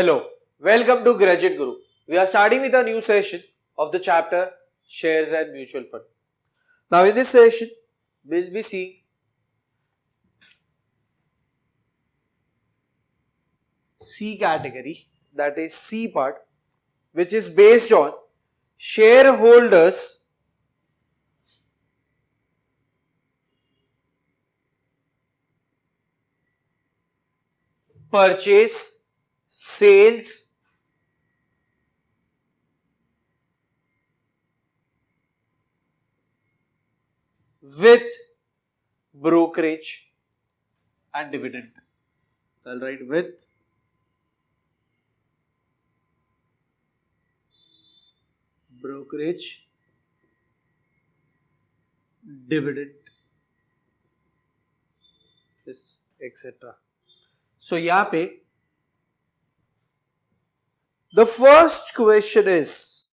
Hello, welcome to Graduate Guru. We are starting with a new session of the chapter Shares and Mutual Fund. Now in this session, we will be seeing C category, that is C part, which is based on shareholders purchase, sales, with brokerage and dividend. I'll write with brokerage, dividend, this etc. So यहाँ पे the first question is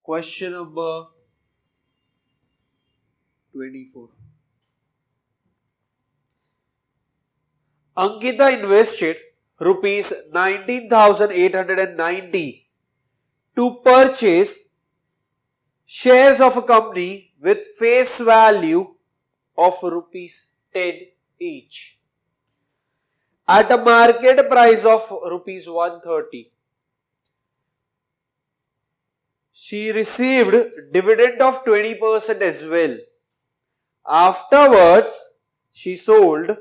question number 24. Ankita invested rupees 19,890 to purchase shares of a company with face value of rupees 10 each at a market price of rupees 130. She received dividend of 20% as well. Afterwards, she sold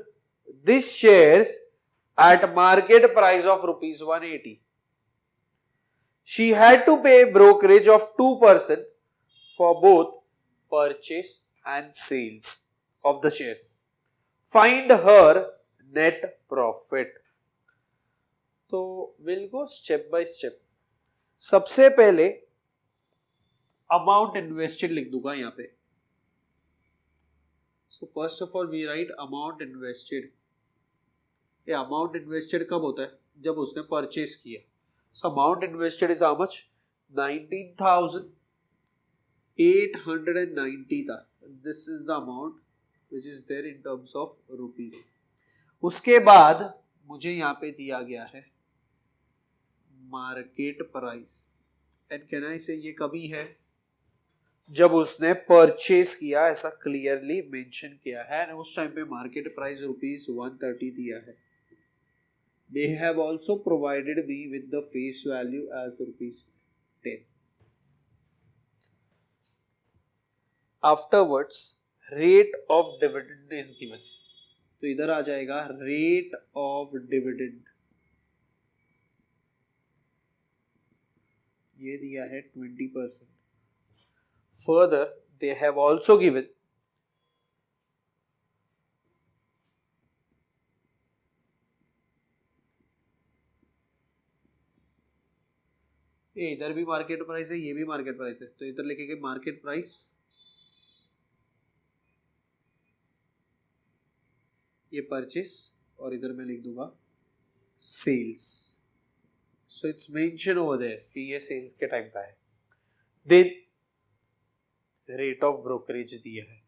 these shares at market price of rupees 180. She had to pay brokerage of 2% for both purchase and sales of the shares. Find her net profit. तो we'll go step by step. सबसे पहले amount invested लिख दूंगा यहाँ पे. So first of all we write amount invested. ये amount invested कब होता है? जब उसने परचेज किया. So amount invested is how much? 19,890 था. This is the amount which is there in terms of rupees. उसके बाद मुझे यहाँ पे दिया गया है market price. And can I से ये कभी है जब उसने परचेज किया, ऐसा क्लियरली मेंशन किया है. एंड उस टाइम पे मार्केट प्राइस रुपीज 130 दिया है. They have also provided me with the face value as rupees 10. Afterwards, rate of dividend is given. तो इधर आ जाएगा rate of dividend. ये दिया है 20%. Further, they have also given इधर भी मार्केट प्राइस है, ये भी मार्केट प्राइस है, तो इधर लिखेंगे मार्केट प्राइस, ये परचेस, और इधर मैं लिख दूंगा sales. So it's mention over there कि ये सेल्स के टाइम का है. देन रेट ऑफ ब्रोकरेज दिया है.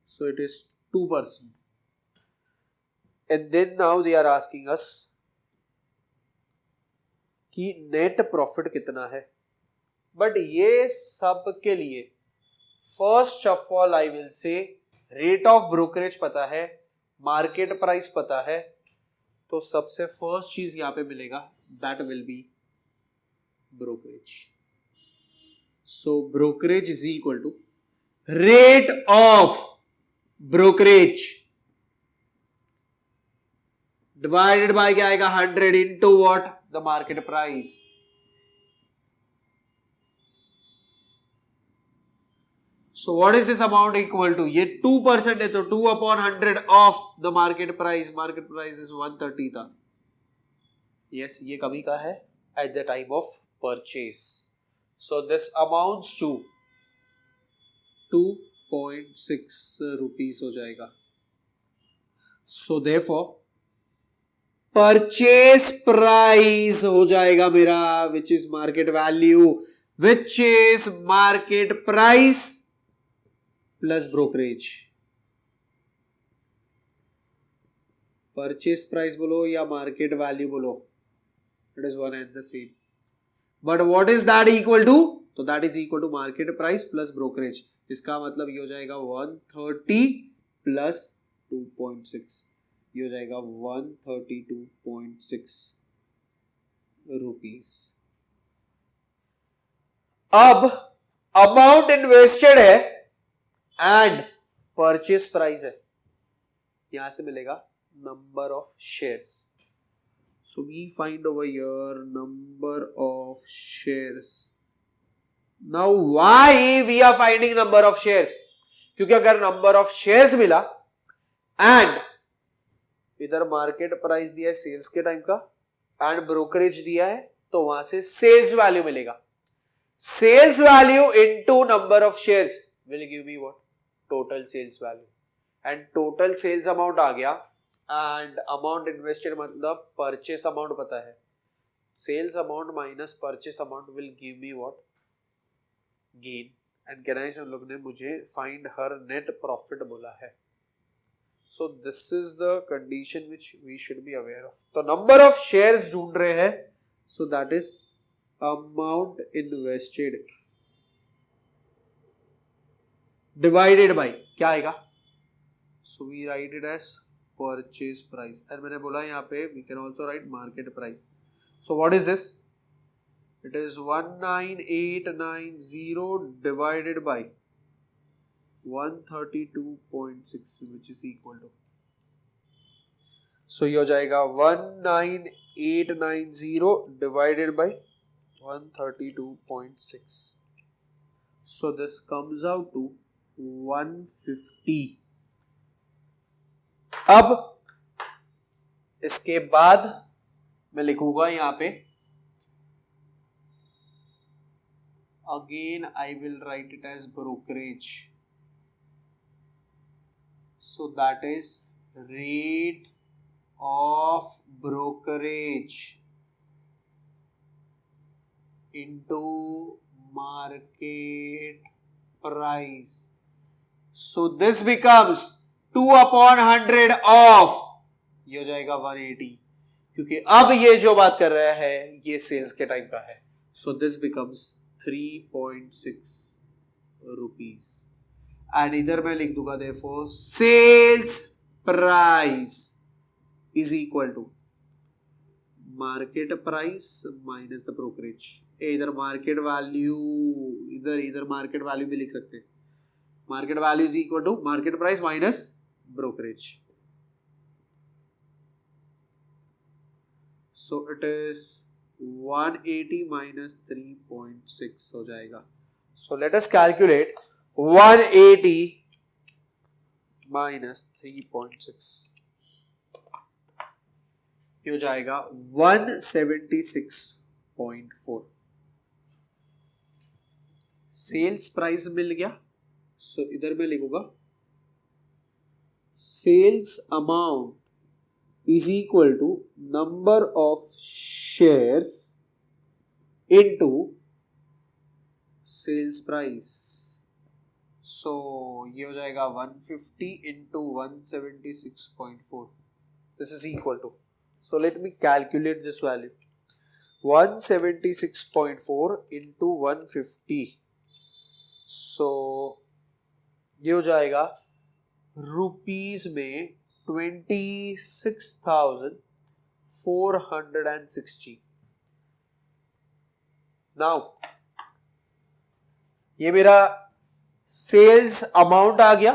So it is 2%. And then now they are asking us कि नेट प्रॉफिट कितना है. बट ये सब के लिए first of all I will say rate of brokerage पता है, मार्केट प्राइस पता है, तो सबसे फर्स्ट चीज यहां पे मिलेगा that will be brokerage. So brokerage is equal to rate of brokerage divided by क्या आएगा 100 into what the market price. So what is this amount equal to? ये 2% है तो 2 upon 100 of the market price. Market price is 130 था. Yes, ये कभी का है at the time of purchase. So this amounts to 2.6 rupees हो जाएगा. सो देयरफॉर परचेज प्राइस हो जाएगा मेरा which is market value, which is market price plus brokerage, purchase price बोलो या मार्केट वैल्यू बोलो, it is one and the same, but what is that equal to, तो that is equal to market price plus brokerage. इसका मतलब ये हो जाएगा 130 plus 2.6, ये हो जाएगा 132.6 रुपीस। अब अमाउंट इन्वेस्टेड है एंड परचेस प्राइस है, यहां से मिलेगा number of shares. So we find over here number of shares. Now why we are finding number of shares, क्योंकि अगर नंबर ऑफ शेयर्स मिला एंड इधर मार्केट प्राइस दिया है सेल्स के टाइम का एंड ब्रोकरेज दिया है, तो वहां से सेल्स वैल्यू मिलेगा। Sales value into number of shares will give me what, total sales value, and total sales amount आ गया एंड अमाउंट इन्वेस्टेड मतलब परचेस अमाउंट पता है, sales amount minus purchase amount will give me what, gain. And कहना है हम लोग ने मुझे फाइंड हर नेट प्रॉफिट बोला है। So this is the condition which we should be aware of. तो नंबर ऑफ शेयर्स ढूंढ रहे हैं, so that is amount invested divided by क्या आएगा, so we write it as purchase price, and मैंने बोला यहाँ पे we can also write market price. So what is this, it is 19890 divided by 132.6 which is equal to, so ये हो जाएगा 19890 divided by 132.6, so this comes out to 150। अब इसके बाद मैं लिखूंगा यहां पे, again I will write it as brokerage, so that is rate of brokerage into market price, so this becomes 2/100 of, ये हो जाएगा 180, क्योंकि अब ये जो बात कर रहा है ये सेल्स के टाइम का है, so this becomes 3.6 rupees. And इधर मैं लिख दूंगा therefore sales price is equal to market price minus the brokerage. इधर मार्केट वैल्यू, इधर मार्केट वैल्यू भी लिख सकते हैं, market value is equal to market price minus brokerage, so it is 180 minus 3.6 हो जाएगा। So let us calculate 180 minus 3.6, ये हो जाएगा 176.4। सेल्स प्राइस मिल गया, सो इधर मैं लिखूंगा sales amount is equal to number of shares into sales price, so ये हो जाएगा 150 into 176.4, this is equal to, so let me calculate this value, 176.4 into 150, so ये हो जाएगा रुपीज में 26,460। नाउ ये मेरा सेल्स अमाउंट आ गया,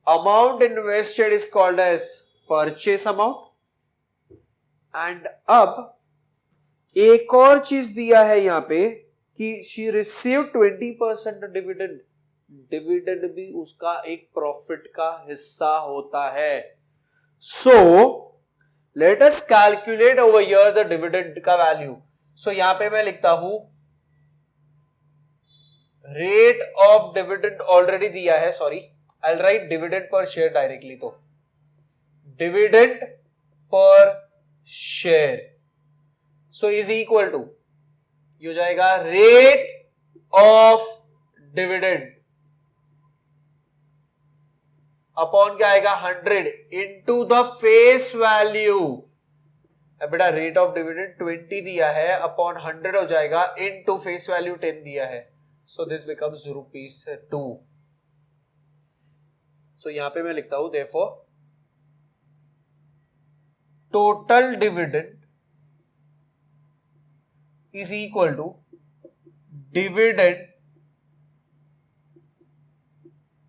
amount invested is called as purchase amount, and अब एक और चीज दिया है यहां पे कि शी रिसीव 20% डिविडेंड, डिविडेंड भी उसका एक प्रॉफिट का हिस्सा होता है। सो let us calculate over here the dividend का वैल्यू। सो यहां पे मैं लिखता हूं रेट ऑफ डिविडेंड ऑलरेडी दिया है, sorry I will write dividend per share directly, तो dividend per share so is equal to, ये हो जाएगा रेट ऑफ डिविडेंड अपॉन क्या आएगा 100 इनटू द फेस वैल्यू। अब बेटा रेट ऑफ डिविडेंड 20 दिया है अपॉन 100 हो जाएगा इनटू फेस वैल्यू 10 दिया है, सो दिस बिकम्स ₹2। सो यहां पे मैं लिखता हूं therefore total dividend is equal to dividend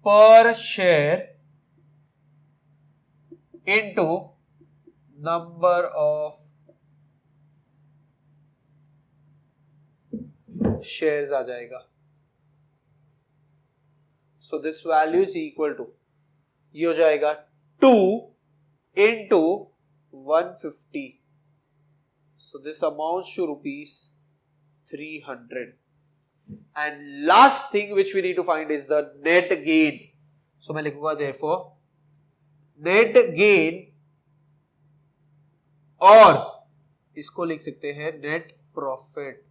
per share into number of shares आ जाएगा। So this value is equal to, ये हो जाएगा 2 into 150, so this amounts to ₹300। And last thing which we need to find is the net gain. So मैं लिखूंगा therefore net gain, और इसको लिख सकते हैं net profit.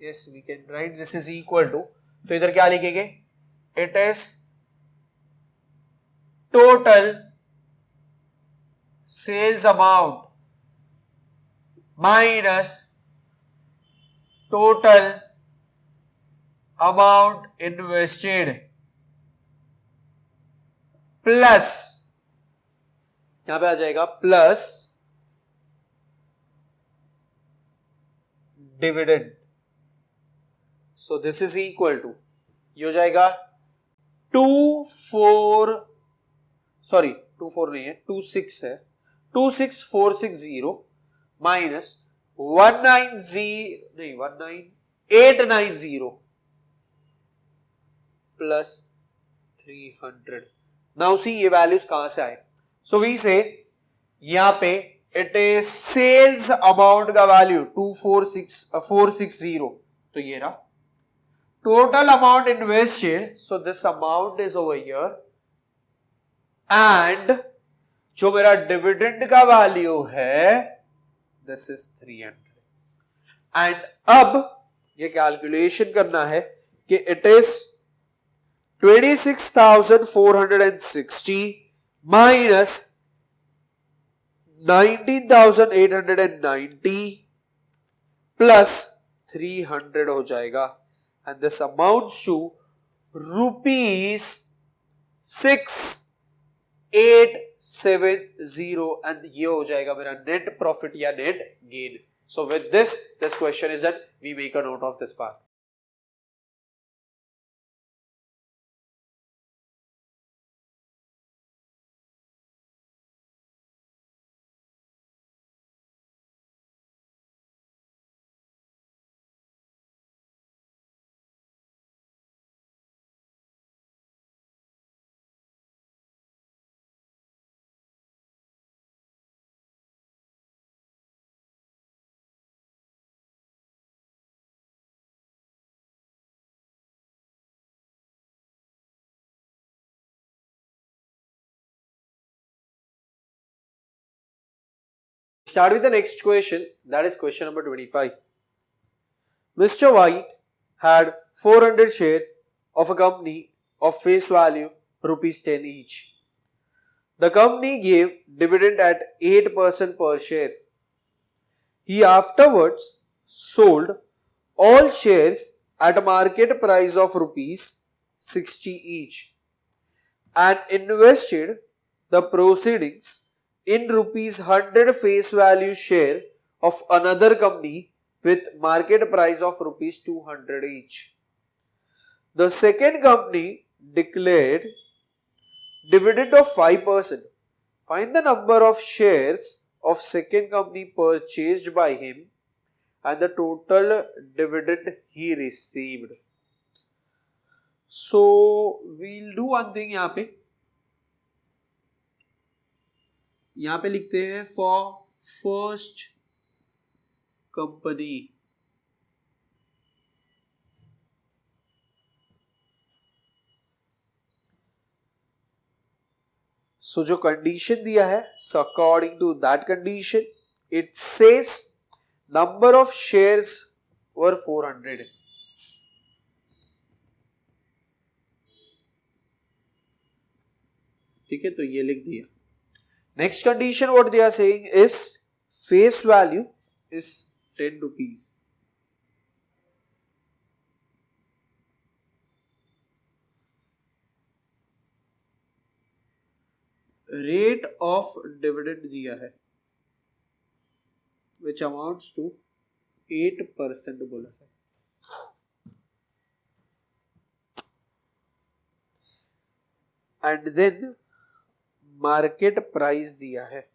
Yes we can write this is equal to, तो इधर क्या लिखेंगे, it is total sales amount minus total amount invested plus, यहां पे आ जाएगा plus dividend. So this is equal to, ये हो जाएगा 24 नहीं है 26 है, 26460 माइनस 19890 प्लस 300। नाउ सी ये वैल्यूज कहां से आए। सो वी से यहां पे इट इज सेल्स अमाउंट का वैल्यू 246,460, तो ये रहा total amount invested, so this amount is over here, and जो मेरा डिविडेंड का वैल्यू है दिस इज 300। एंड अब ये कैलकुलेशन करना है कि इट इज 26,460 माइनस 19,890 प्लस 300 हो जाएगा, and this amounts to ₹6,870, and ये हो जाएगा मेरा नेट प्रॉफिट या net gain. So with this question is done, we make a note of this part. Start with the next question, that is question number 25. Mr. White had 400 shares of a company of face value ₹10 each. The company gave dividend at 8% per share. He afterwards sold all shares at a market price of ₹60 each and invested the proceedings in ₹100 face value share of another company with market price of ₹200 each. The second company declared dividend of 5%. Find the number of shares of second company purchased by him and the total dividend he received. So we'll do one thing यहाँ पे लिखते हैं for first company. सो जो condition दिया है, so according to that condition it says number of shares were 400। ठीक है, तो ये लिख दिया. Next condition what they are saying is face value is 10 rupees. Rate of dividend दिया है विच अमाउंट्स टू 8% बोला है. एंड देन मार्केट प्राइस दिया है.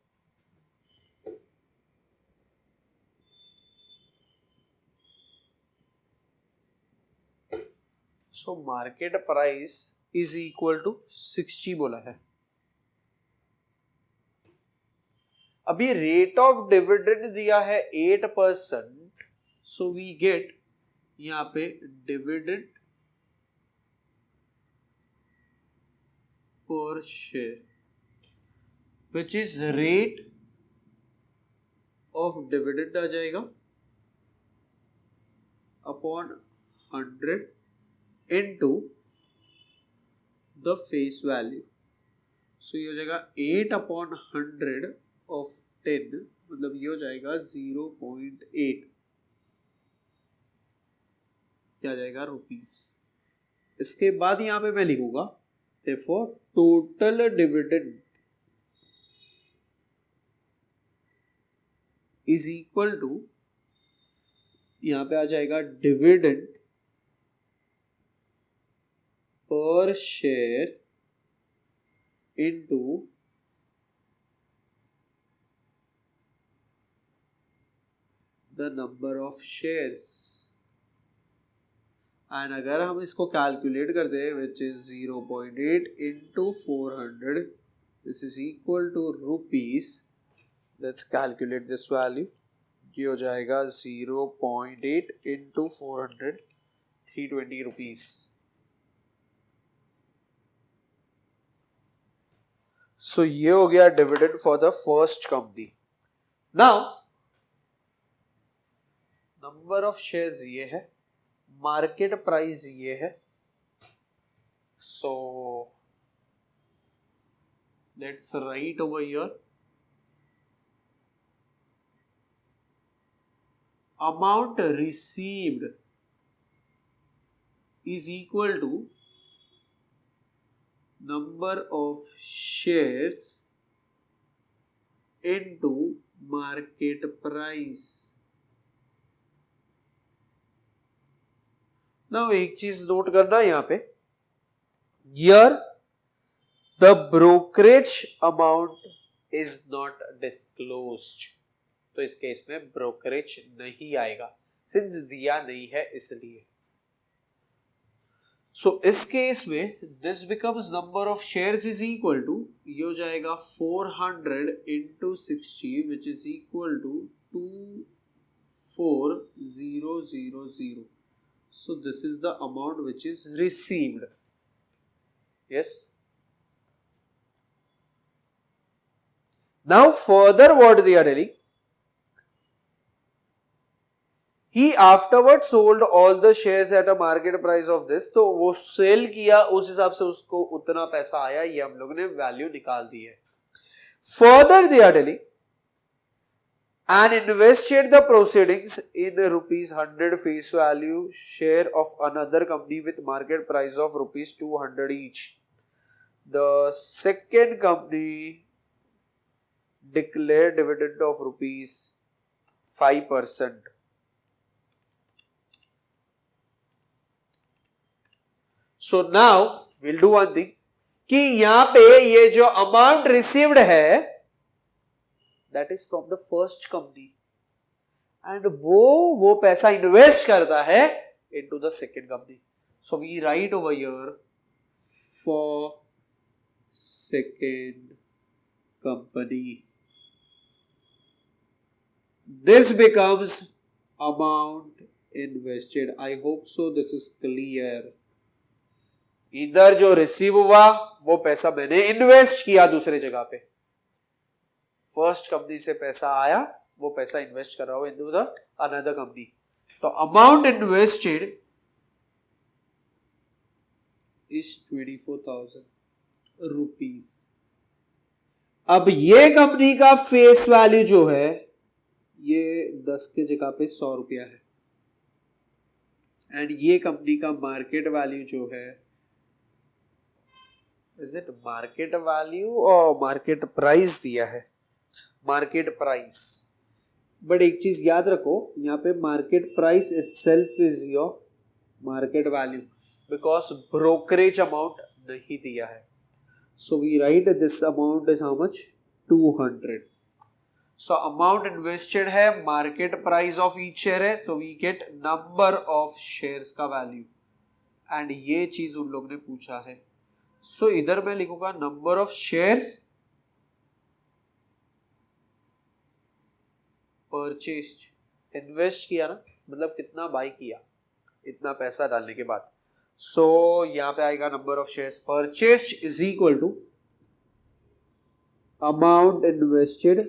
So market price is equal to 60 बोला है. अभी रेट ऑफ डिविडेंड दिया है 8%. सो वी गेट यहां पे dividend per share which is rate of dividend आ जाएगा upon 100 into the face value. So ये हो जाएगा 8/100 ऑफ 10, मतलब ये हो जाएगा 0.8, क्या आ जाएगा रुपीस. इसके बाद यहां पे मैं लिखूंगा therefore total dividend is equal to, यहां पे आ जाएगा dividend per share into the number of shares. And अगर हम इसको कैलकुलेट करते हैं which is 0.8 into 400, this is equal to rupees. Let's calculate this value. ये हो जाएगा 0.8 इंटू 400, 320 रुपीस. सो ये हो गया dividend for the first company. Now number of shares ये है, मार्केट प्राइस ये है. So let's write over here amount received is equal to number of shares into market price. Now एक चीज नोट करना यहाँ पे, here the brokerage amount is not disclosed. तो इस केस में ब्रोकरेज नहीं आएगा सिंस दिया नहीं है इसलिए. सो इस केस में this becomes number of shares is equal to, ये हो जाएगा 400 into 60 which is equal to 24000. So this is the amount which is received. Yes. Now further what they are telling, He afterwards sold all the shares at a market price of this. तो वो cell किया, उस हिसाब से उसको उतना पैसा आया, ये हम लोगों ने वैल्यू निकाल दी है. Further they are telling and invested the proceedings in ₹100 face value share of another company with market price of ₹200 each. The second company declared dividend of ₹5%. So now will do one thing कि यहां पे ये जो amount received है that is from the first company and वो पैसा invest करता है into the second company. So we write over here for second company this becomes amount invested. I hope so this is clear. इधर जो receive हुआ वो पैसा मैंने इन्वेस्ट किया दूसरे जगह पे, फर्स्ट कंपनी से पैसा आया, वो पैसा इन्वेस्ट कर रहा हूं इनटू द अनदर कंपनी. तो अमाउंट इन्वेस्टेड इज 24,000 rupees. अब ये कंपनी का फेस वैल्यू जो है ये 10 के जगह पे 100 रुपया है एंड ये कंपनी का मार्केट वैल्यू जो है, इज इट मार्केट वैल्यू और मार्केट प्राइस दिया है, मार्केट प्राइस। बट एक चीज याद रखो, यहाँ पे market price itself is your market value because brokerage amount नहीं दिया है। So we write this amount is how much, 200। So amount invested है, market price of each share है, तो we get number of shares का value and ये चीज उन लोग ने पूछा है। सो इधर मैं लिखूंगा number of shares purchased, invest किया ना, मतलब कितना बाय किया इतना पैसा डालने के बाद। सो यहां पे आएगा number of shares purchased is equal to amount invested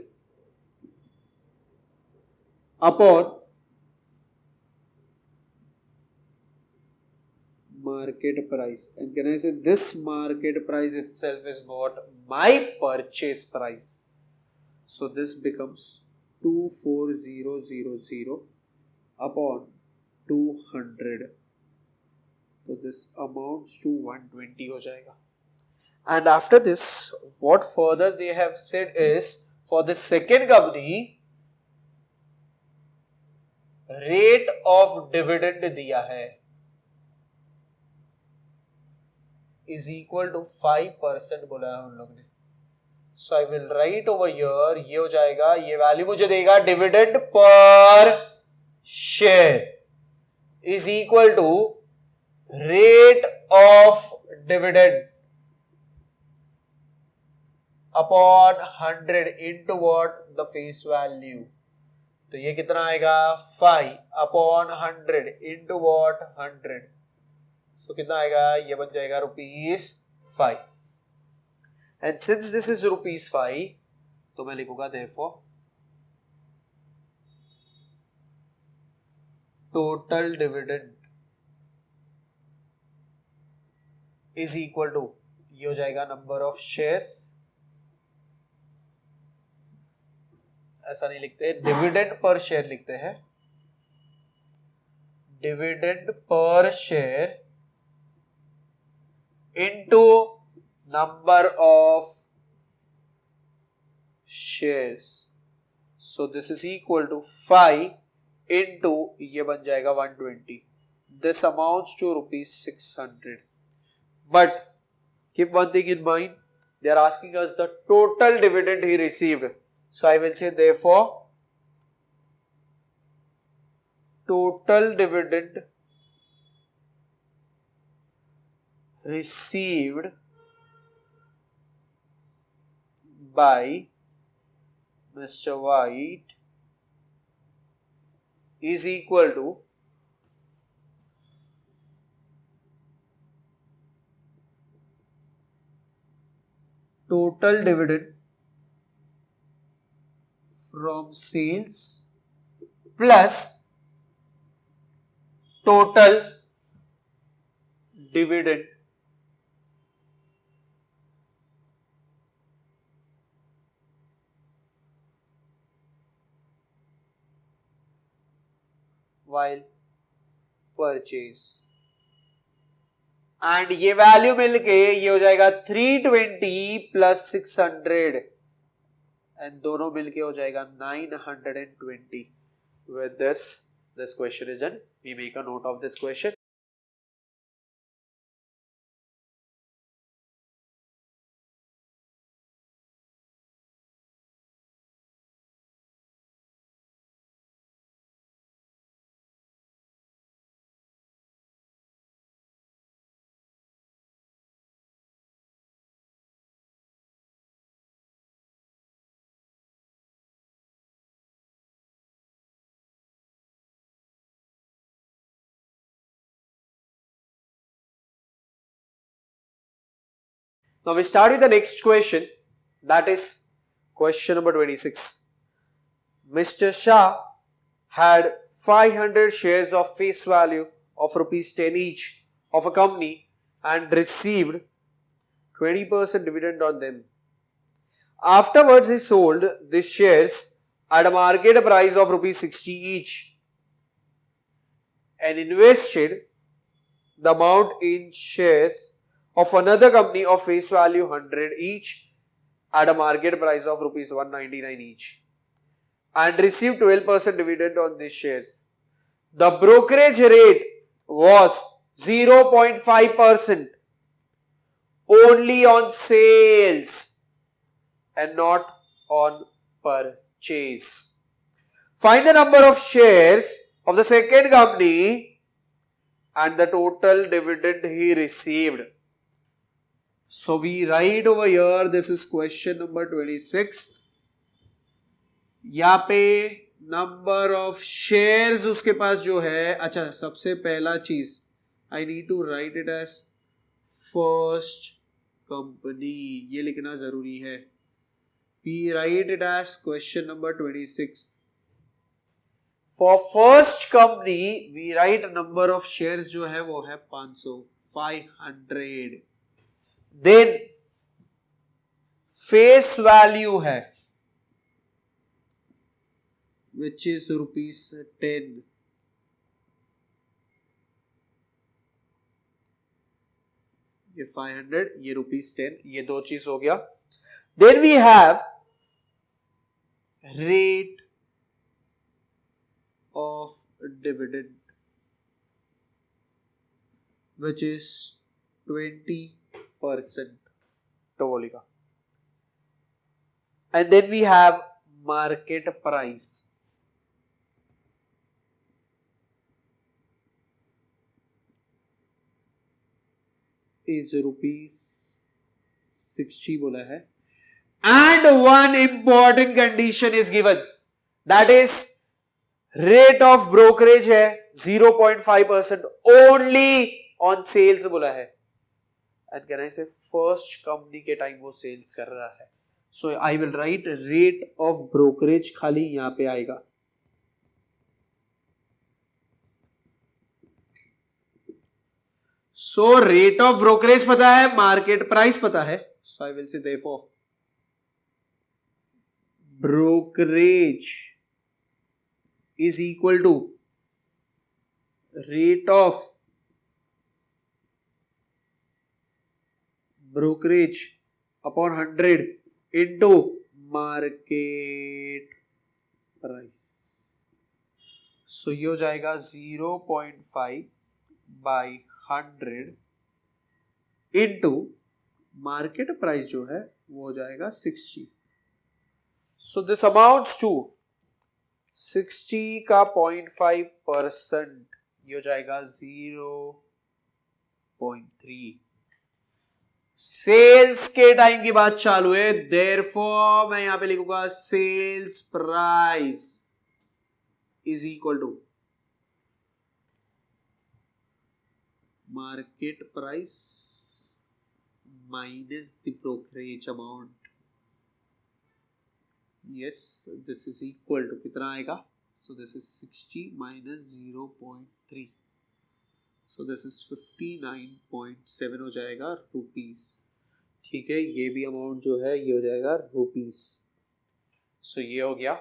upon market price, and can I say this market price itself is what my purchase price. So this becomes 24000 upon 200, so this amounts to 120 हो जाएगा। And after this what further they have said is for the second company rate of dividend दिया है is equal to 5% बोला है उन लोग ने। So I will write over here, ये हो जाएगा, ये वैल्यू मुझे देगा dividend per share is equal to rate of dividend upon 100 into what the face value. तो ये कितना आएगा 5 अपॉन 100 इनटू व्हाट 100, सो कितना आएगा, ये बन जाएगा ₹5। एंड सिंस दिस इज ₹5 तो मैं लिखूंगा therefore total dividend is equal to, ये हो जाएगा नंबर ऑफ शेयर्स, ऐसा नहीं लिखते, डिविडेंड पर शेयर लिखते हैं, dividend per share into number of shares. So this is equal to 5 into, ये बन जाएगा 120. This amounts to ₹600. But keep one thing in mind, they are asking us the total dividend he received. So I will say therefore total dividend received by Mr. White is equal to total dividend from sales plus total dividend while purchase, and ये value मिलके ये हो जाएगा 320 plus 600 and दोनों मिलके हो जाएगा 920। with this question is done. We make a note of this question. Now we start with the next question, that is question number 26. Mr. Shah had 500 shares of face value of ₹10 each of a company and received 20% dividend on them. Afterwards, he sold these shares at a market price of rupees 60 each and invested the amount in shares of another company of face value 100 each at a market price of rupees 199 each and received 12% dividend on these shares. The brokerage rate was 0.5% only on sales and not on purchase. Find the number of shares of the second company and the total dividend he received. So we write over here, this is question number 26. यहाँ पे number of shares उसके पास जो है, अच्छा सबसे पहला चीज I need to write it as first company, ये लिखना जरूरी है. We write it as question number 26. For first company we write number of shares जो है वो है 500. देन फेस वैल्यू है which is rupees 10. ये 500, ये rupees 10, ये दो चीज हो गया. Then we have rate of dividend which is 20%. तो बोलेगा. And then we have market price. is rupees 60 बोला है. And one important condition is given, that is rate of brokerage है 0.5% only on sales बोला है. And can I say first company के time वो sales कर रहा है. So I will write rate of brokerage खाली यहाँ पे आएगा. So rate of brokerage पता है, market price पता है. So I will say therefore brokerage is equal to rate of brokerage upon 100 into market price. So ये हो जाएगा 0.5 by 100 into market price जो है वो हो जाएगा 60. So this amounts to 60 का 0.5%, ये हो जाएगा 0.3. सेल्स के टाइम की बात चालू है, therefore मैं यहां पे लिखूंगा sales price is equal to market price minus the brokerage amount. Yes, this is equal to कितना आएगा? So this is 60 minus 0.3. So this is 59.7 हो जाएगा रुपीस. ठीक है, ये भी अमाउंट जो है ये हो जाएगा रुपीस. So ये हो गया.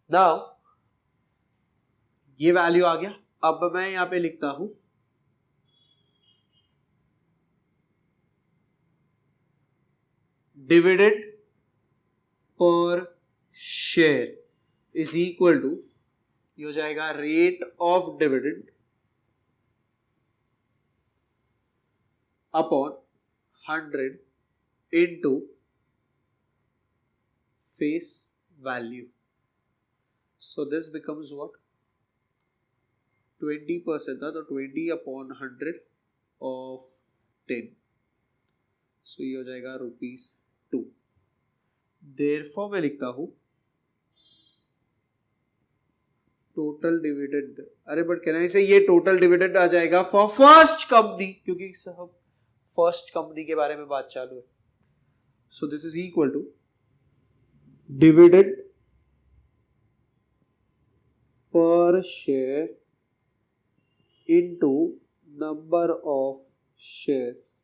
Now ये वैल्यू आ गया. अब मैं यहां पे लिखता हूं dividend per share is equal to, ये हो जाएगा rate of dividend upon 100 into face value. So this becomes what, 20% था तो 20 अपॉन 100 ऑफ 10. सो ये हो जाएगा ₹2. देयरफॉर मैं लिखता हूं टोटल डिविडेंड. अरे बट कैन आई से ये टोटल डिविडेंड आ जाएगा फॉर फर्स्ट कंपनी, क्योंकि सब फर्स्ट कंपनी के बारे में बात चालू है. So this is equal to dividend per share into number of shares.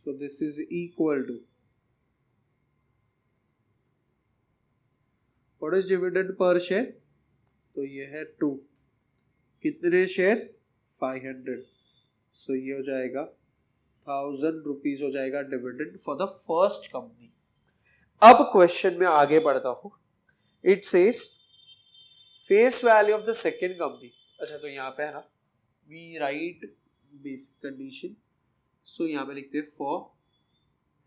So this is equal to, what is dividend per share? तो ये है 2, कितने शेयर्स? 500. सो ये हो जाएगा 1000 रुपीज हो जाएगा dividend for the first company. अब क्वेश्चन में आगे बढ़ता हूं. It says face value of the second company. अच्छा, तो यहाँ पे है ना, वी राइट बेसिक कंडीशन. सो यहाँ पे लिखते हैं फॉर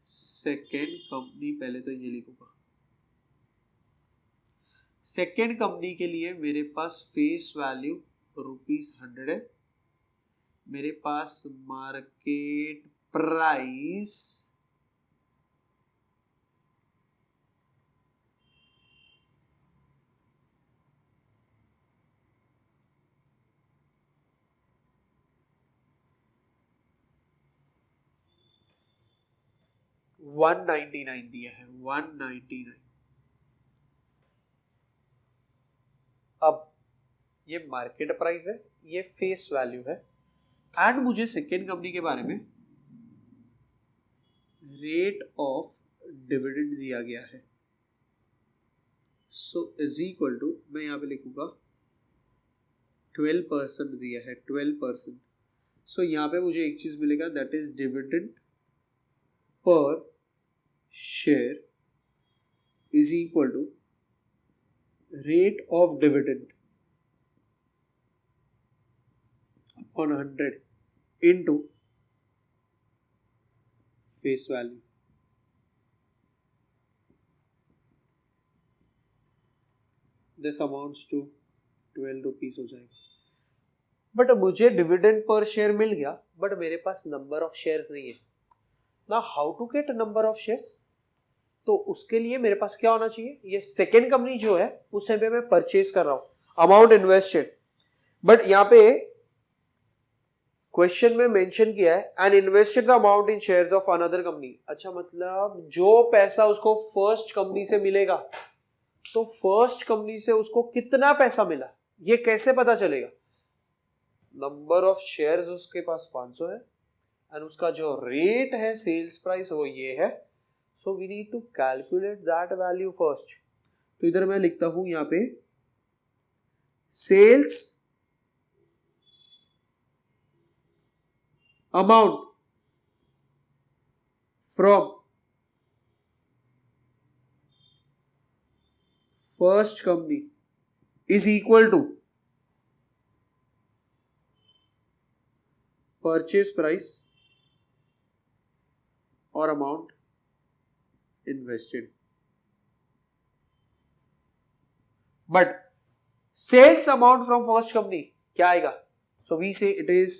सेकेंड कंपनी. पहले तो ये लिखूंगा, सेकेंड कंपनी के लिए मेरे पास फेस वैल्यू ₹100 है. मेरे पास मार्केट प्राइस $199 दिया है, 199. अब ये मार्केट प्राइस है, ये फेस वैल्यू है, एंड मुझे सेकेंड कंपनी के बारे में रेट ऑफ डिविडेंड दिया गया है. सो इज इक्वल टू, मैं यहाँ पे लिखूंगा 12% दिया है, 12%. सो यहाँ पे मुझे एक चीज मिलेगा, that is dividend per share is equal to rate of dividend upon 100 into face value. This amounts to 12 rupees हो जाएगा. बट मुझे डिविडेंड पर शेयर मिल गया, बट मेरे पास नंबर ऑफ शेयर्स नहीं है ना. How to get number of shares? तो उसके लिए मेरे पास क्या होना चाहिए, ये सेकेंड कंपनी जो है उस टाइम पे मैं परचेज कर रहा हूं, अमाउंट इन्वेस्टेड. बट यहाँ पे क्वेश्चन में मेंशन किया है and invested the amount in shares of another company. अच्छा, मतलब जो पैसा उसको फर्स्ट कंपनी से मिलेगा, तो फर्स्ट कंपनी से उसको कितना पैसा मिला ये कैसे पता चलेगा? नंबर ऑफ शेयर्स उसके पास 500 है एंड उसका जो रेट है सेल्स प्राइस वो ये है. So we need to calculate that value first. तो इधर मैं लिखता हूं यहाँ पे sales amount from first company is equal to purchase price और amount invested. But sales amount from first company क्या आएगा? So we say it is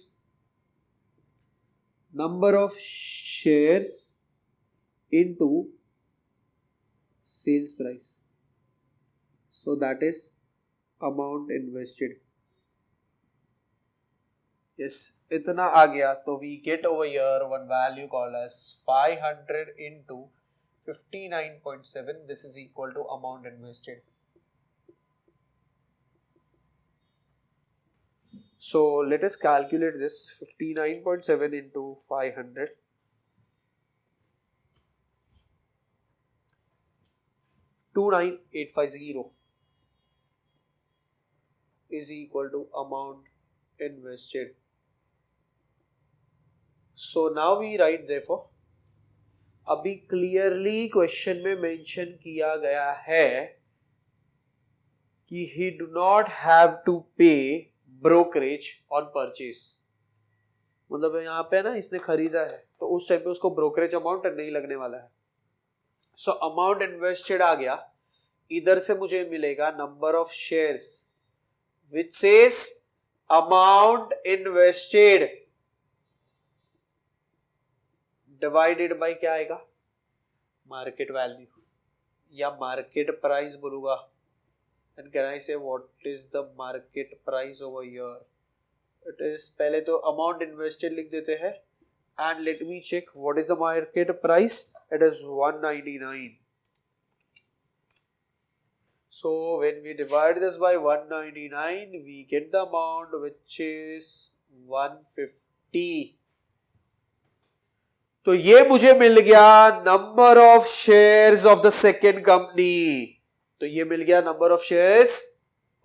number of shares into sales price. So that is amount invested. Yes, इतना आ गया. तो we get over here one value called as 500 into 59.7. This is equal to amount invested. So let us calculate this. 59.7 into 500. 29850 is equal to amount invested. So now we write therefore, अभी clearly question में mention किया गया है कि he do not have to pay brokerage on purchase. मतलब यहाँ पे ना इसने खरीदा है तो उस टाइम पे उसको ब्रोकरेज अमाउंट नहीं लगने वाला है. सो अमाउंट इन्वेस्टेड आ गया. इधर से मुझे मिलेगा number of shares which says amount invested divided by क्या आएगा, मार्केट वैल्यू या मार्केट प्राइस बोलूंगा. And can I say what is the market price over here? It is, पहले तो अमाउंट इन्वेस्टेड लिख देते हैं and let me check what is the market price. It is 199. So when we divide this by 199, we get the amount which is 150. तो ये मुझे मिल गया number of shares of the second company. तो ये मिल गया number of shares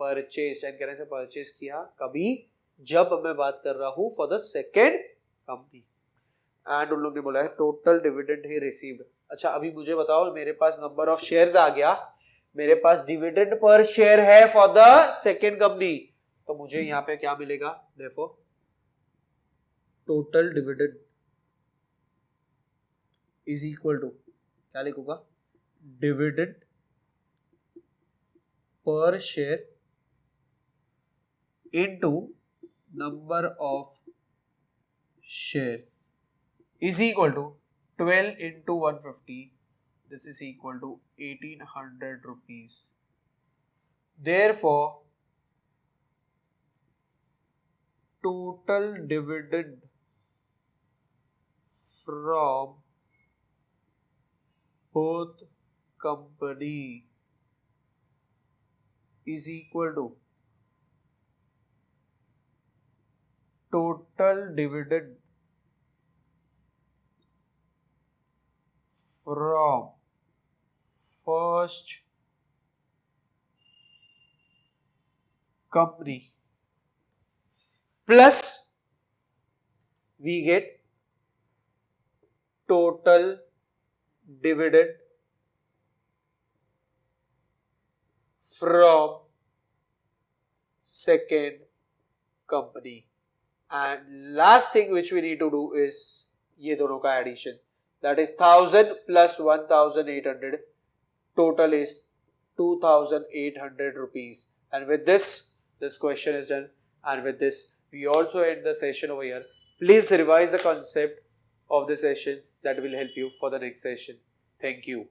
purchase, and कहने से purchase किया कभी जब मैं बात कर रहा हूं for the second company. And उन लोग ने बोला है टोटल डिविडेंड ही रिसीव्ड। अच्छा अभी मुझे बताओ, मेरे पास नंबर ऑफ शेयर्स आ गया, मेरे पास डिविडेंड पर शेयर है फॉर द सेकेंड कंपनी, तो मुझे यहां पे क्या मिलेगा, देखो total dividend is equal to, क्या लिखूंगा, dividend per share into number of shares is equal to 12 into 150. This is equal to 1800 rupees. Therefore, total dividend from both company is equal to total dividend from first company plus we get total dividend from second company, and last thing which we need to do is ये दोनों का addition, that is 1000 plus 1800, total is 2800 rupees. And with this question is done, and with this we also end the session over here. Please revise the concept of the session, that will help you for the next session. Thank you.